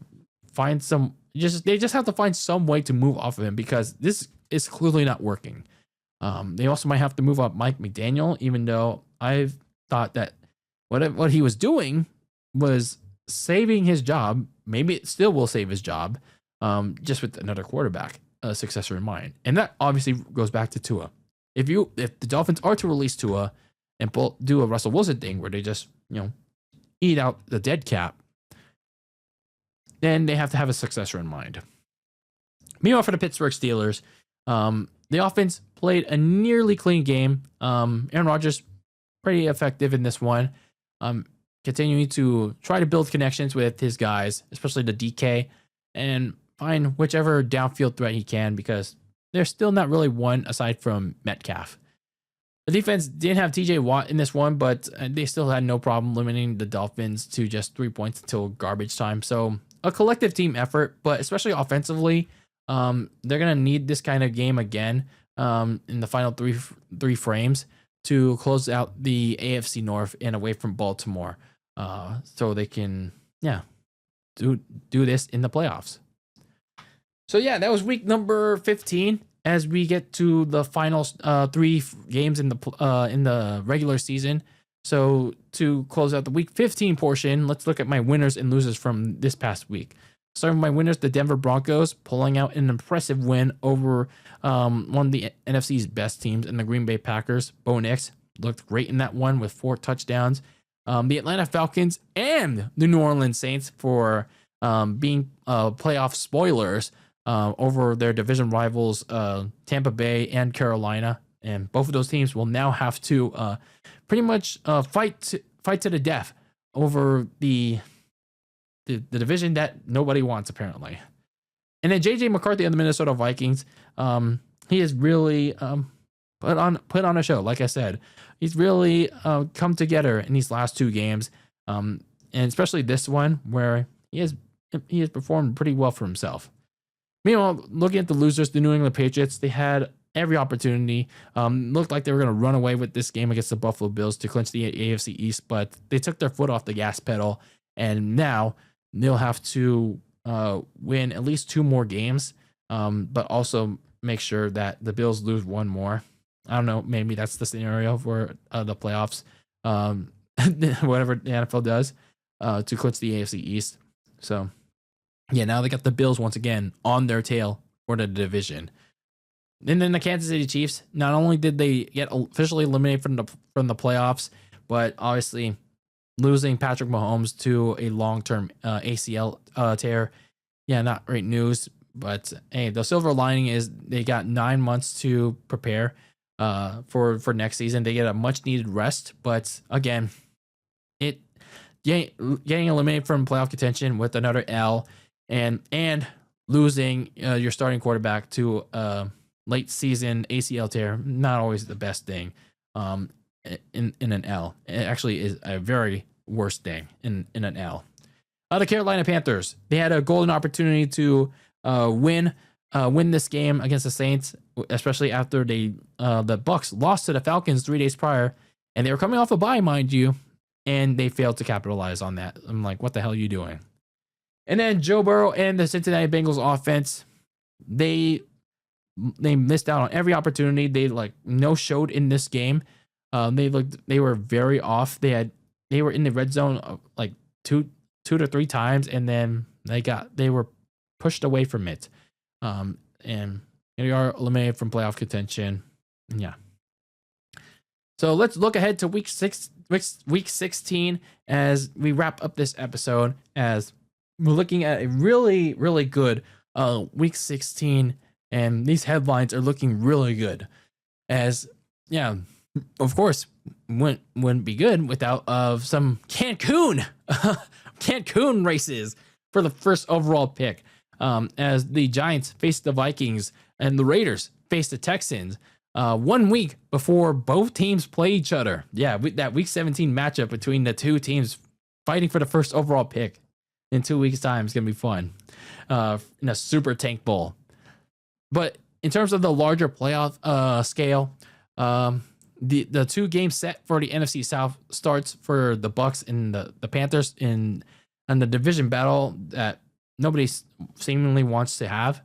find some. They just have to find some way to move off of him because this is clearly not working. They also might have to move up Mike McDaniel, even though I've thought that what he was doing was saving his job. Maybe it still will save his job, just with another quarterback successor in mind. And that obviously goes back to Tua. If the Dolphins are to release Tua and do a Russell Wilson thing where they just eat out the dead cap, then they have to have a successor in mind. Meanwhile, for the Pittsburgh Steelers, the offense played a nearly clean game. Aaron Rodgers, pretty effective in this one, continuing to try to build connections with his guys, especially the DK, and find whichever downfield threat he can because there's still not really one aside from Metcalf. The defense didn't have TJ Watt in this one, but they still had no problem limiting the Dolphins to just 3 points until garbage time. So a collective team effort, but especially offensively, they're going to need this kind of game again in the final three frames to close out the AFC North and away from Baltimore, so they can do this in the playoffs. So yeah, that was week number 15. As we get to the final 3 games in the regular season. So to close out the week 15 portion, let's look at my winners and losers from this past week. Starting with my winners, the Denver Broncos pulling out an impressive win over one of the NFC's best teams in the Green Bay Packers. Bo Nix looked great in that one with 4 touchdowns. The Atlanta Falcons and the New Orleans Saints for being playoff spoilers over their division rivals, Tampa Bay and Carolina. And both of those teams will now have to pretty much fight to the death over the division that nobody wants, apparently. And then JJ McCarthy and the Minnesota Vikings, he has really put on a show. Like I said, he's really come together in these last 2 games, and especially this one where he has performed pretty well for himself. Meanwhile, looking at the losers, the New England Patriots, they had every opportunity. Looked like they were going to run away with this game against the Buffalo Bills to clinch the AFC East, but they took their foot off the gas pedal, and now they'll have to win at least 2 more games, but also make sure that the Bills lose 1 more. I don't know, maybe that's the scenario for the playoffs, whatever the NFL does to clinch the AFC East. So yeah, now they got the Bills once again on their tail for the division. And then the Kansas City Chiefs, not only did they get officially eliminated from the playoffs, but obviously losing Patrick Mahomes to a long-term ACL tear. Yeah, not great news, but hey, the silver lining is they got 9 months to prepare for next season. They get a much-needed rest, but again, getting eliminated from playoff contention with another L and losing your starting quarterback to late season ACL tear, not always the best thing in an L. It actually is a very worst day in an L. The Carolina Panthers, they had a golden opportunity to win this game against the Saints, especially after the Bucs lost to the Falcons 3 days prior, and they were coming off a bye, mind you, and they failed to capitalize on that. I'm like, what the hell are you doing? And then Joe Burrow and the Cincinnati Bengals offense, they missed out on every opportunity. They no showed in this game. They were very off. They were in the red zone like two to three times, and then they were pushed away from it. And they are eliminated from playoff contention. Yeah. So let's look ahead to week 16 as we wrap up this episode, as we're looking at a really, really good week 16, and these headlines are looking really good. As of course, wouldn't be good without some Cancun races for the first overall pick. As the Giants face the Vikings and the Raiders face the Texans 1 week before both teams play each other. Yeah, that week 17 matchup between the two teams fighting for the first overall pick in 2 weeks' time is going to be fun in a super tank bowl. But in terms of the larger playoff scale, the 2 game set for the NFC South starts for the Bucs and the Panthers in the division battle that nobody seemingly wants to have.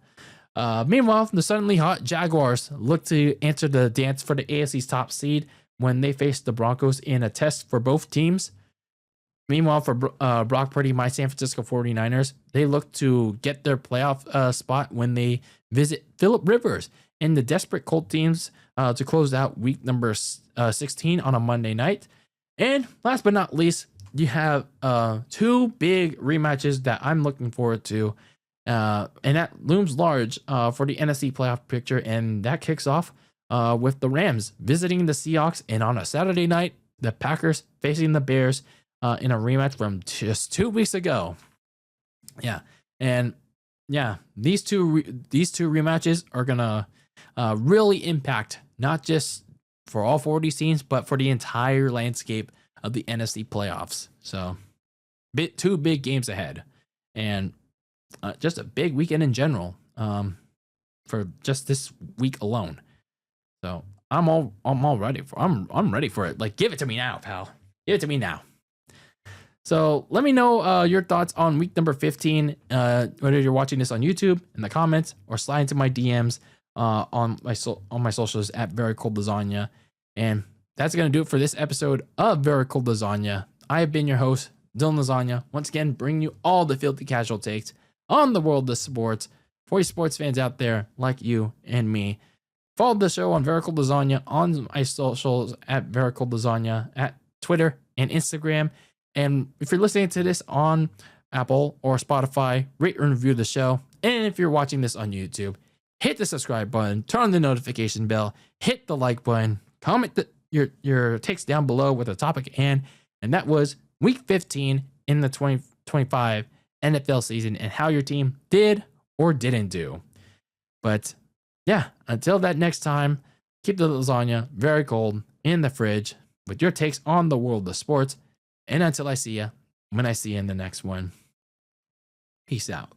Meanwhile, the suddenly hot Jaguars look to answer the dance for the AFC's top seed when they face the Broncos in a test for both teams. Meanwhile, for Brock Purdy, my San Francisco 49ers, they look to get their playoff spot when they visit Phillip Rivers and the desperate Colt teams to close out week number 16 on a Monday night. And last but not least, you have 2 big rematches that I'm looking forward to. And that looms large for the NFC playoff picture. And that kicks off with the Rams visiting the Seahawks. And on a Saturday night, the Packers facing the Bears in a rematch from just 2 weeks ago. Yeah. And yeah, these two rematches are going to really impact not just for all 4 of these teams, but for the entire landscape of the NFC playoffs. So 2 big games ahead, and just a big weekend in general for just this week alone. So I'm all ready for I'm ready for it. Like, give it to me now, pal. Give it to me now. So let me know your thoughts on week number 15, whether you're watching this on YouTube in the comments or slide into my DMs on my socials at Very Cold Lasagna. And that's going to do it for this episode of Very Cold Lasagna. I have been your host, Dylan Lasagna, once again bringing you all the filthy casual takes on the world of sports for you sports fans out there like you and me. Follow the show on Very Cold Lasagna on my socials at Very Cold Lasagna at Twitter and Instagram. And if you're listening to this on Apple or Spotify, rate and review the show. And if you're watching this on YouTube, hit the subscribe button, turn on the notification bell, hit the like button, comment your takes down below with a topic at hand. And that was week 15 in the 2025 NFL season and how your team did or didn't do. But yeah, until that next time, keep the lasagna very cold in the fridge with your takes on the world of sports. And until I see you, when I see you in the next one, peace out.